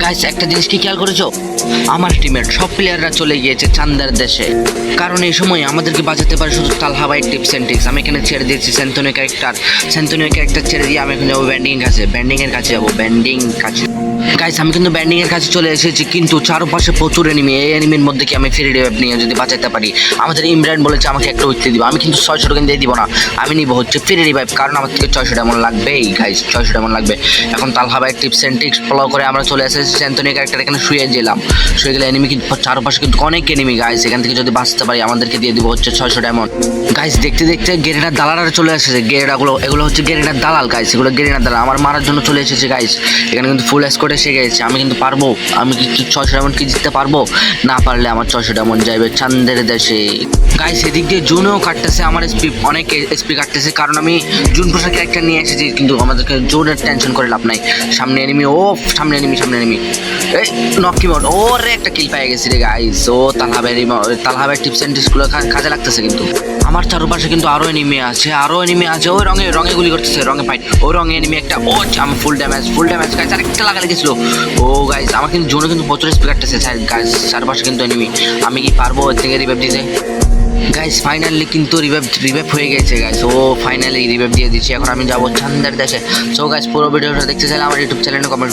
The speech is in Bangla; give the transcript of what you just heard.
গাইস একটা জিনিস কি খেয়াল করেছো? আমার টিমের সব প্লেয়াররা চলে গিয়েছে চান্দার দেশে, কারণ এই সময় আমাদেরকে বাঁচাতে পারে শুধু তালহা ভাই টিপস অ্যান্ড ট্রিক্স। আমি এখানে ছেড়ে দিয়েছি সেন্টনিও ক্যারেক্টার ছেড়ে দিয়ে আমি এখন যাবো ব্যান্ডিং এর কাছে যাবো গাইস আমি কিন্তু ব্যান্ডিং এর কাছে চলে এসেছি, কিন্তু চারপাশে প্রচুর এনিমি। এই এনিমির মধ্যে কি আমি ফ্রি রিভাইভ নিয়ে যদি বাঁচাতে পারি? আমাদের ইমরান বলেছে আমাকে একটা উঠতে দিব, আমি কিন্তু 600 টোকেন দিয়ে দিব না, আমি নিব হচ্ছে ফ্রি রিভাইভ, কারণ আমার থেকে 600 ডায়মন্ড লাগবেই গাইস, 600 ডায়মন্ড লাগবে। এখন তালহা ভাই টিপস অ্যান্ড ট্রিক্স ফলো করে আমরা চলে এসেছি সেন্টনিও ক্যারেক্টার এখানে শুয়ে গেলে এনিমি কিন্তু চারপাশে কিন্তু অনেক এনিমি গাইস, এখান থেকে যদি বাঁচতে পারি আমাদেরকে দিয়ে দিব হচ্ছে 600 ডায়মন্ড। গাইস দেখতে দেখতে গেরিনার দালালরা চলে এসেছে, এগুলো হচ্ছে গেরিনার দালাল গাইস, এগুলো গেরিনার দালাল আমার মারার জন্য চলে এসেছে গাইস। এখানে কিন্তু ফুল স্কোয়াড এসে গেছে, আমি কিন্তু পারবো, আমি কি 600 ডায়মন্ড কি জিততে পারবো? না পারলে আমার 600 ডায়মন্ড যাবে চান্দের দেশে। গাইস এদিক দিয়ে জুনও কাটতেছে, আমার অনেক এসপি কাটতেছে, কারণ আমি জুন প্রসাদ ক্যারেক্টার নিয়ে এসেছি, কিন্তু আমাদেরকে জোনের টেনশন করে লাভ নাই। সামনে এনিমি, সামনে এনিমি এই নকি মোড, ওরে একটা কিল পেয়ে গেছি রে গাইস। ও তালহা ভাই টিপস অ্যান্ড ট্রিক্স গুলো কাজে লাগতেছে, কিন্তু আমার চারপাশে কিন্তু আরো এনিমি আছে ওই রঙে গুলি করতেছে, রঙে ফাইট, ওই রঙে এনিমি একটা, ও আমি ফুল ড্যামেজ গাইস, আরেকটা লাগা লেগেছিল। ও গাইস আমার কিন্তু জোনে কিন্তু প্রচুর স্পিড কাটতেছে গাইস, চারপাশে কিন্তু এনিমি, আমি কি পারবো ওর থেকে রিভাইভ দিতে? গাইস ফাইনালি কিন্তু রিভাইভ হয়ে গেছে গাইস, ও ফাইনালি রিভাইভ দিয়ে দিচ্ছি। এখন আমি যাবো চান্দের দেশে। সো গাইস পুরো ভিডিওটা দেখতে চাইলে আমার ইউটিউব চ্যানেলে কমেন্ট